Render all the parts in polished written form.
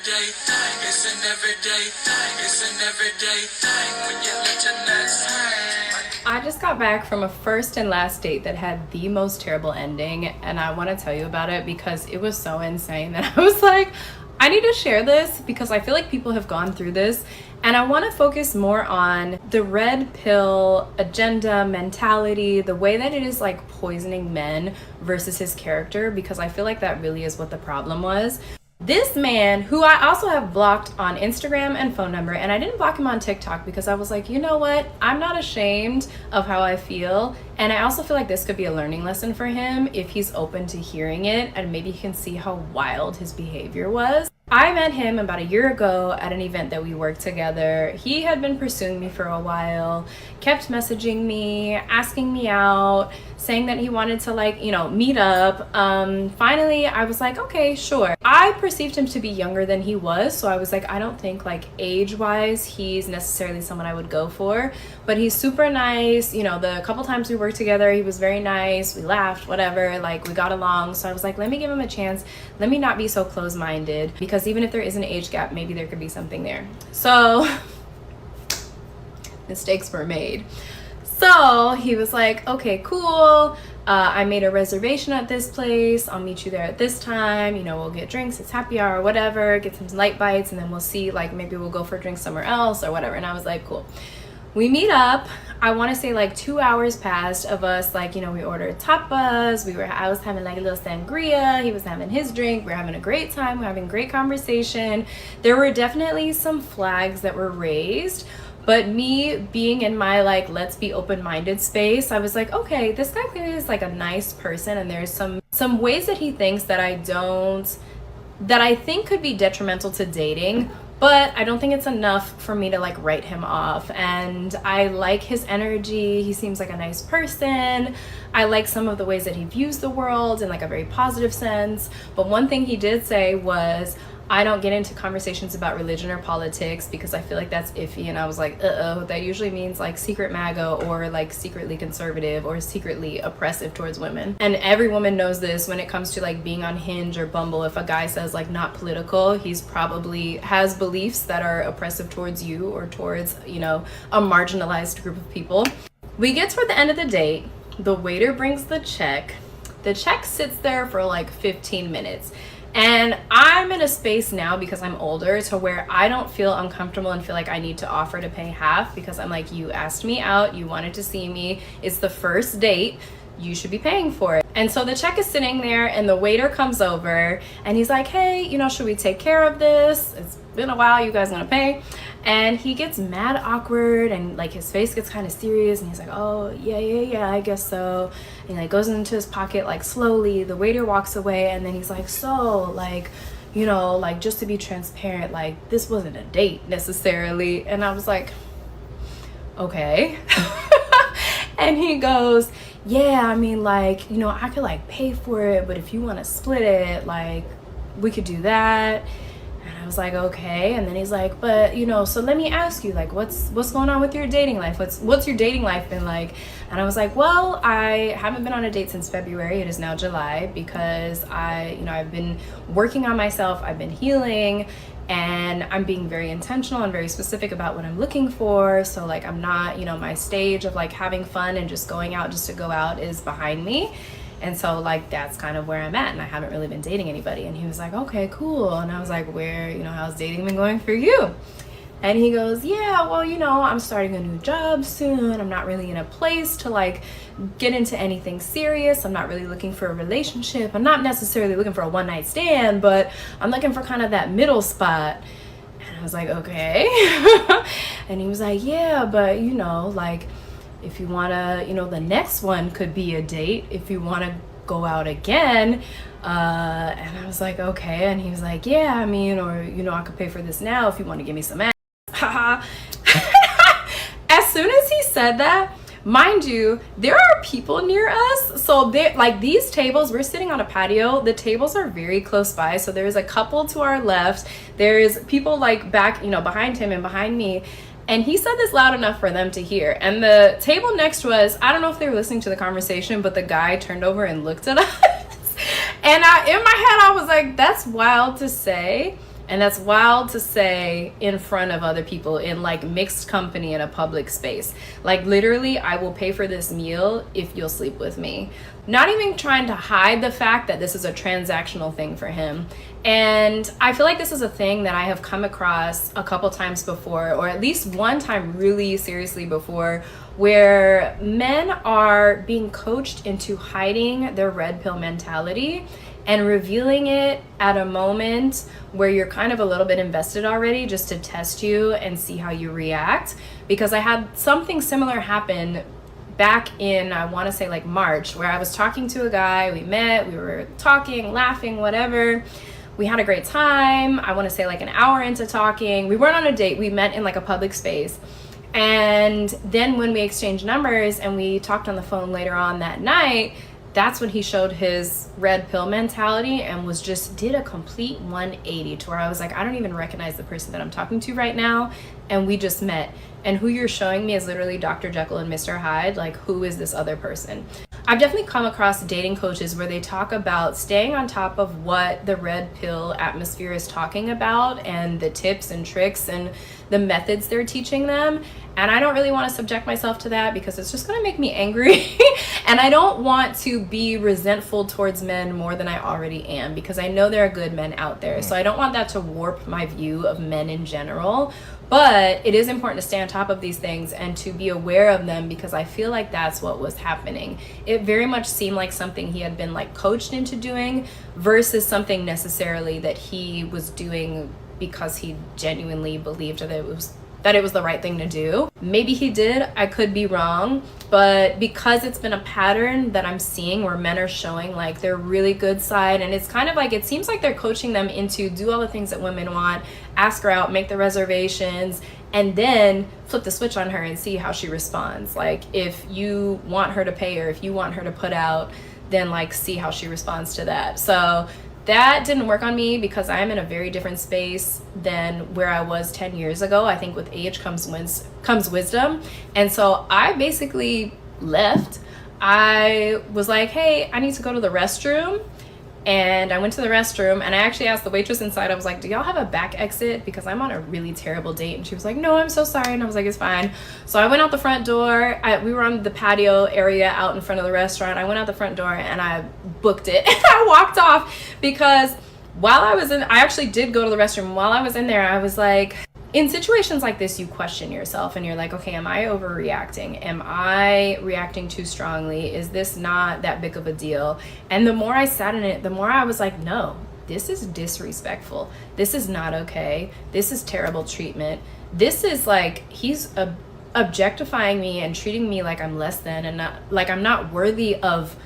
everyday thing. It's an everyday thing. It's an everyday thing when you let your nuts hang. I just got back from a first and last date that had the most terrible ending, and I want to tell you about it because it was so insane that I was like, I need to share this because I feel like people have gone through this, and I want to focus more on the red pill agenda mentality, the way that it is like poisoning men versus his character, because I feel like that really is what the problem was. This man, who I also have blocked on Instagram and phone number, and I didn't block him on TikTok because I was like, you know what? I'm not ashamed of how I feel. And I also feel like this could be a learning lesson for him if he's open to hearing it, and maybe he can see how wild his behavior was. I met him about a year ago at an event that we worked together. He had been pursuing me for a while, kept messaging me, asking me out, saying that he wanted to meet up. Finally, I was like, okay, sure. I perceived him to be younger than he was, so I was like, I don't think like age-wise he's necessarily someone I would go for, but he's super nice. The couple times we worked together, he was very nice. We laughed, whatever, like we got along. So I was like, let me give him a chance. Let me not be so closed-minded, because even if there is an age gap, maybe there could be something there. So mistakes were made. So he was like, okay, cool. I made a reservation at this place. I'll meet you there at this time. We'll get drinks. It's happy hour, whatever. Get some light bites, and then we'll see, like, maybe we'll go for a drink somewhere else or whatever. And I was like, cool. We meet up. I want to say like 2 hours passed of us, we ordered tapas. I was having like a little sangria. He was having his drink. We're having a great time. We're having great conversation. There were definitely some flags that were raised. But me being in my let's be open-minded space, I was like, okay, this guy clearly is like a nice person, and there's some ways that he thinks that I think could be detrimental to dating, but I don't think it's enough for me to write him off. And I like his energy. He seems like a nice person. I like some of the ways that he views the world in a very positive sense. But one thing he did say was, I don't get into conversations about religion or politics because I feel like that's iffy. And I was like, that usually means secret MAGA or secretly conservative or secretly oppressive towards women. And every woman knows this when it comes to being on Hinge or Bumble. If a guy says not political, he's probably has beliefs that are oppressive towards you or towards, a marginalized group of people. We get toward the end of the date. The waiter brings the check. The check sits there for 15 minutes. And I'm in a space now, because I'm older, to where I don't feel uncomfortable and feel like I need to offer to pay half, because I'm like, you asked me out, you wanted to see me, it's the first date, you should be paying for it. And so the check is sitting there, and the waiter comes over and he's like, hey, should we take care of this? It's been a while, you guys gonna pay? And he gets mad awkward, and his face gets kind of serious, and he's like, oh yeah, I guess so. And he goes into his pocket slowly. The waiter walks away, and then he's like, so just to be transparent, this wasn't a date necessarily. And I was like, okay. And he goes, yeah, I mean, I could pay for it, but if you want to split it, we could do that. And I was like, okay. And then he's like, but so let me ask you, what's going on with your dating life? What's your dating life been like? And I was like, well, I haven't been on a date since February. It is now July, because I've been working on myself. I've been healing, and I'm being very intentional and very specific about what I'm looking for. So I'm not, my stage of having fun and just going out just to go out is behind me. And so that's kind of where I'm at, and I haven't really been dating anybody. And he was like, okay, cool. And I was like, how's dating been going for you? And he goes, yeah, well, I'm starting a new job soon. I'm not really in a place to get into anything serious. I'm not really looking for a relationship. I'm not necessarily looking for a one-night stand, but I'm looking for kind of that middle spot. And I was like, okay. And he was like, yeah, but if you want to, the next one could be a date if you want to go out again. And I was like, okay. And he was like, yeah, I mean, or, I could pay for this now if you want to give me some ass. As soon as he said that, mind you, there are people near us. So these tables, we're sitting on a patio. The tables are very close by. So there's a couple to our left. There's people back, behind him and behind me. And he said this loud enough for them to hear. And the table next to us, I don't know if they were listening to the conversation, but the guy turned over and looked at us. And in my head, I was like, that's wild to say. And that's wild to say in front of other people in like mixed company in a public space. Like literally, I will pay for this meal if you'll sleep with me. Not even trying to hide the fact that this is a transactional thing for him. And I feel like this is a thing that I have come across a couple times before, or at least one time really seriously before, where men are being coached into hiding their red pill mentality and revealing it at a moment where you're kind of a little bit invested already, just to test you and see how you react. Because I had something similar happen back in, I want to say like March, where I was talking to a guy. We met, we were talking, laughing, whatever. We had a great time. I want to say like an hour into talking. We weren't on a date. We met in like a public space. And then when we exchanged numbers and we talked on the phone later on that night, that's when he showed his red pill mentality and was just did a complete 180 to where I was like, I don't even recognize the person that I'm talking to right now. And we just met. And who you're showing me is literally Dr. Jekyll and Mr. Hyde. Like, who is this other person? I've definitely come across dating coaches where they talk about staying on top of what the red pill atmosphere is talking about and the tips and tricks and the methods they're teaching them. And I don't really want to subject myself to that because it's just going to make me angry. And I don't want to be resentful towards men more than I already am, because I know there are good men out there. So I don't want that to warp my view of men in general. But it is important to stay on top of these things and to be aware of them, because I feel like that's what was happening. It very much seemed like something he had been like coached into doing versus something necessarily that he was doing because he genuinely believed that it was the right thing to do. Maybe he did, I could be wrong, but because it's been a pattern that I'm seeing where men are showing like their really good side, and it's kind of like, it seems like they're coaching them into do all the things that women want, ask her out, make the reservations, and then flip the switch on her and see how she responds. Like, if you want her to pay or if you want her to put out, then like see how she responds to that. So that didn't work on me because I am in a very different space than where I was 10 years ago. I think with age comes wisdom. And so I basically left. I was like, hey, I need to go to the restroom. And I went to the restroom and I actually asked the waitress inside, I was like, do y'all have a back exit? Because I'm on a really terrible date. And she was like, no, I'm so sorry. And I was like, it's fine. So I went out the front door. We were on the patio area out in front of the restaurant. I went out the front door and I booked it. And I walked off because while I was I actually did go to the restroom. While I was in there, I was like, in situations like this, you question yourself and you're like, okay, am I overreacting? Am I reacting too strongly? Is this not that big of a deal? And the more I sat in it, the more I was like, no, this is disrespectful. This is not okay. This is terrible treatment. This is like, he's objectifying me and treating me like I'm less than, and not like I'm not worthy of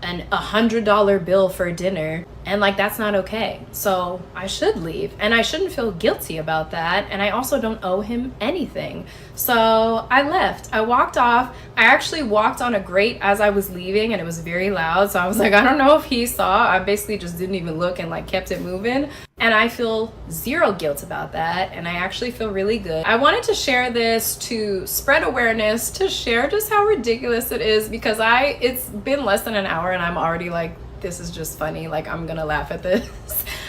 $100 bill for dinner, and like that's not okay. So I should leave, and I shouldn't feel guilty about that, and I also don't owe him anything. So I left. I walked off. I actually walked on a grate as I was leaving, and it was very loud, so I was like, I don't know if he saw. I basically just didn't even look and like kept it moving, and I feel zero guilt about that, and I actually feel really good. I wanted to share this to spread awareness, to share just how ridiculous it is, because it's been less than an hour and I'm already like, this is just funny. Like, I'm gonna laugh at this.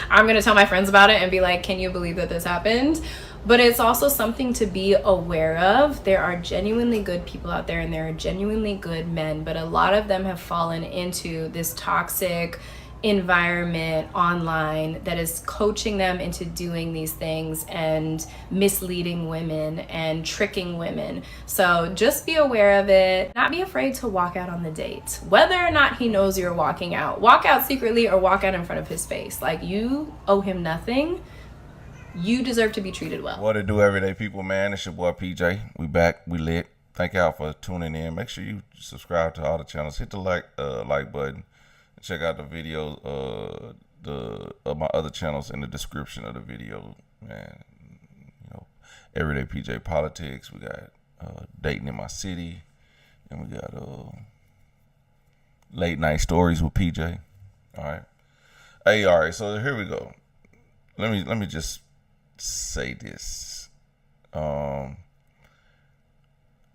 I'm gonna tell my friends about it and be like, can you believe that this happened? But it's also something to be aware of. There are genuinely good people out there and there are genuinely good men, but a lot of them have fallen into this toxic environment online that is coaching them into doing these things and misleading women and tricking women. So just be aware of it. Not be afraid to walk out on the date. Whether or not he knows you're walking out, walk out secretly or walk out in front of his face. Like, you owe him nothing. You deserve to be treated well. What it do, everyday people, man? It's your boy PJ. We back. We lit. Thank y'all for tuning in. Make sure you subscribe to all the channels. Hit the like button. Check out the video, my other channels in the description of the video, man. You know, Everyday PJ Politics. We got Dating in My City, and we got Late Night Stories with PJ. All right. Hey, all right. So here we go. Let me just say this.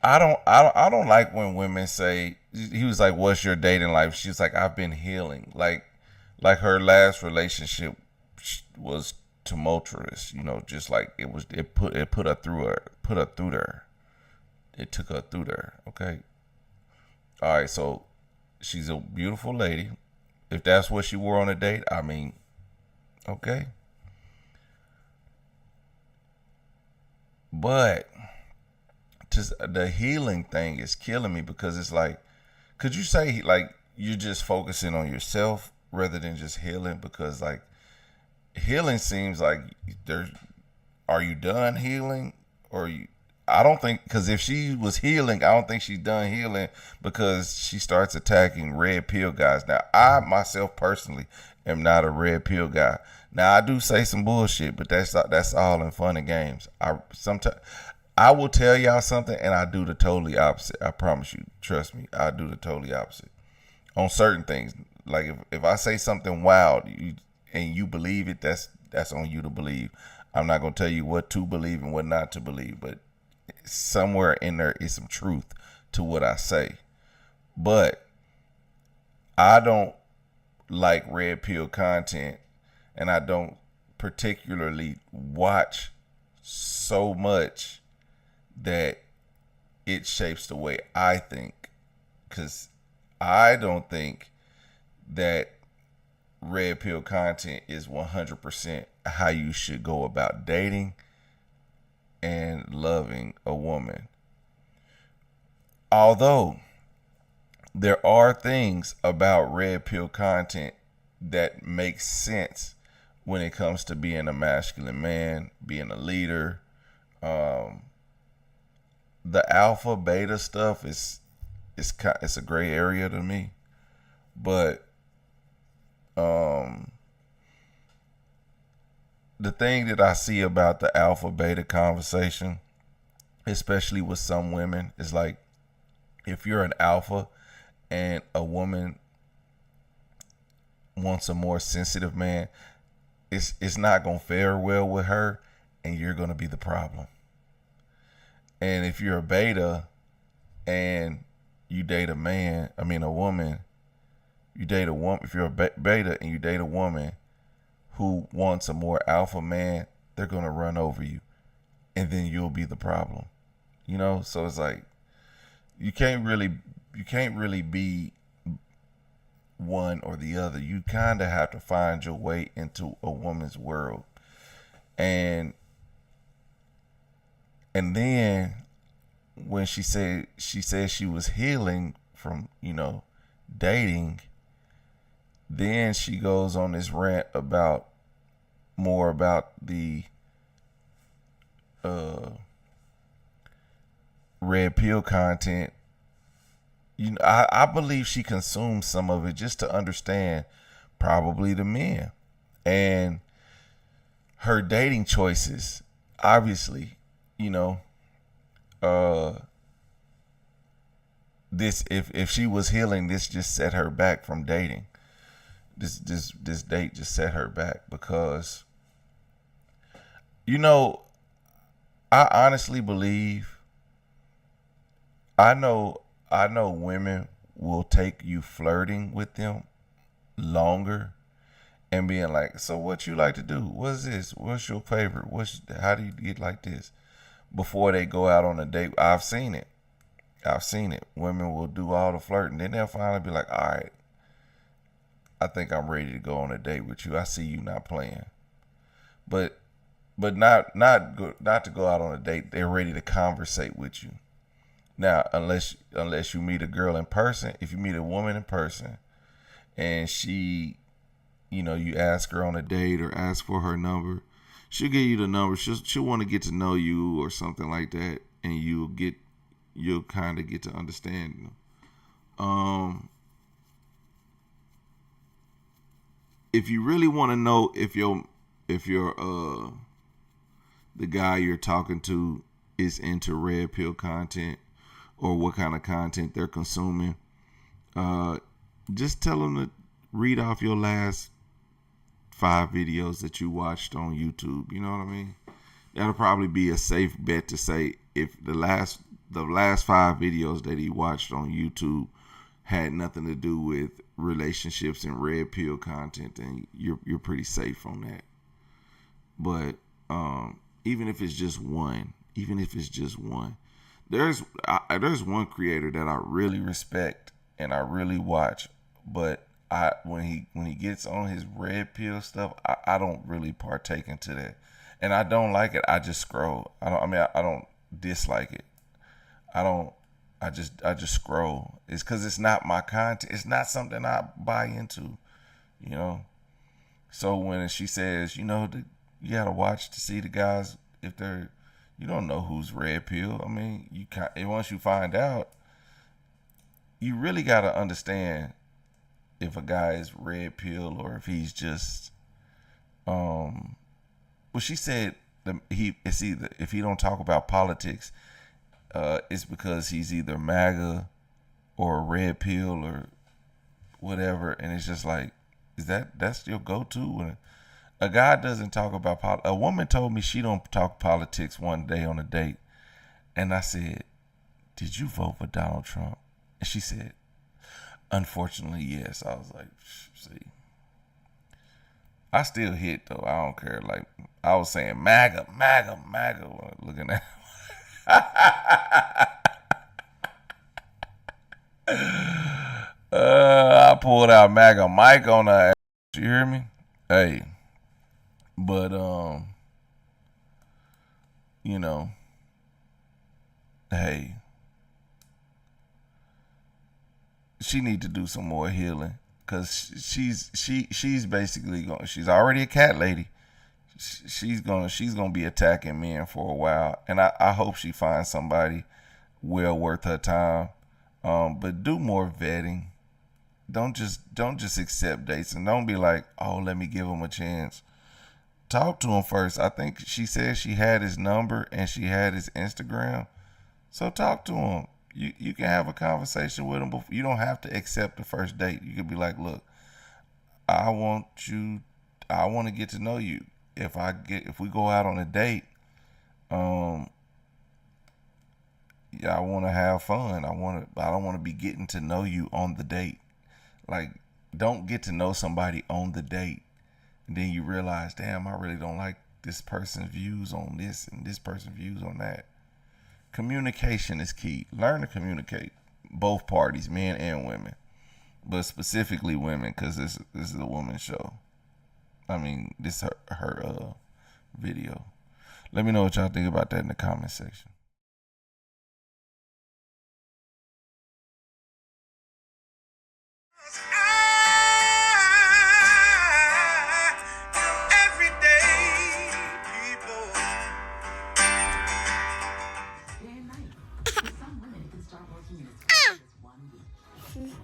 I don't like when women say, he was like, what's your dating life? She's like, I've been healing. Like her last relationship was tumultuous, you know, just like it put her through there. It took her through there. Okay. All right, so she's a beautiful lady. If that's what she wore on a date, I mean, okay. But just the healing thing is killing me, because it's like, could you say like you're just focusing on yourself rather than just healing? Because like healing seems like there's, are you done healing, or you? I don't think, because if she was healing, I don't think she's done healing, because she starts attacking red pill guys. Now, I myself personally am not a red pill guy. Now, I do say some bullshit, but that's all in fun and games. Sometimes I will tell y'all something, and I do the totally opposite. I promise you. Trust me, I do the totally opposite on certain things. Like if I say something wild, and you believe it, that's on you to believe. I'm not gonna tell you what to believe and what not to believe, but somewhere in there is some truth to what I say. But I don't like red pill content, and I don't particularly watch so much that it shapes the way I think, because I don't think that red pill content is 100% how you should go about dating and loving a woman. Although there are things about red pill content that make sense when it comes to being a masculine man, being a leader. The alpha beta stuff is it's a gray area to me, but the thing that I see about the alpha beta conversation, especially with some women, is like, if you're an alpha and a woman wants a more sensitive man, it's not gonna fare well with her, and you're gonna be the problem. And if you're a beta and you date a man, I mean a woman, you date a woman. If you're a beta and you date a woman who wants a more alpha man, they're gonna run over you, and then you'll be the problem. You know, so it's like you can't really be one or the other. You kind of have to find your way into a woman's world, and then when she said she was healing from, you know, dating, then she goes on this rant about more about the red pill content. You know, I believe she consumes some of it just to understand probably the men and her dating choices. Obviously, you know, this if she was healing, this just set her back from dating. This date just set her back, because, you know, I honestly believe, I know women will take you flirting with them longer and being like, so what you like to do? What's this? What's your favorite? How do you get like this? Before they go out on a date. I've seen it. Women will do all the flirting. Then they'll finally be like, all right, I think I'm ready to go on a date with you. I see you not playing. But not to go out on a date. They're ready to conversate with you. Now, unless you meet a girl in person, if you meet a woman in person and she, you know, you ask her on a date or ask for her number, she'll give you the number. She'll want to get to know you or something like that, and you'll kind of get to understand them. If you really want to know if the guy you're talking to is into red pill content or what kind of content they're consuming, just tell them to read off your last 5 videos that you watched on YouTube. You know what I mean? That'll probably be a safe bet to say if the last 5 videos that he watched on YouTube had nothing to do with relationships and red pill content, then you're pretty safe on that. But even if it's just one, there's one creator that I really respect and I really watch, but when he gets on his red pill stuff, I don't really partake into that, and I don't like it. I just scroll. I don't dislike it. I just scroll. It's because it's not my content. It's not something I buy into, you know. So when she says, you gotta watch to see the guys if they're, you don't know who's red pill. I mean, once you find out, you really gotta understand if a guy is red pill or if he's just, well, she said it's either, if he don't talk about politics, it's because he's either MAGA or a red pill or whatever, and it's just like, that's your go-to? When a guy doesn't talk about politics. A woman told me she don't talk politics one day on a date, and I said, "Did you vote for Donald Trump?" And she said, "Unfortunately, yes." I was like, "See, I still hit though. I don't care." Like I was saying, MAGA, MAGA, MAGA. Looking at. I pulled out MAGA Mike on her ass. You hear me? Hey. But hey. She need to do some more healing. Cause she's basically going, she's already a cat lady. She's gonna be attacking men for a while. And I hope she finds somebody well worth her time. But do more vetting. Don't just accept dates, and don't be like, oh, let me give him a chance. Talk to him first. I think she said she had his number and she had his Instagram. So talk to him. You can have a conversation with him before. You don't have to accept the first date. You could be like, look, I want to get to know you. If we go out on a date, yeah, I want to have fun. I don't want to be getting to know you on the date. Like, don't get to know somebody on the date, and then you realize, damn, I really don't like this person's views on this and this person's views on that. Communication is key. Learn to communicate. Both parties, men and women, but specifically women, because this is a woman's show. I mean, this is her video. Let me know what y'all think about that in the comment section. Everyday people. Day and night. For some women, it can start working in as quick as 1 week.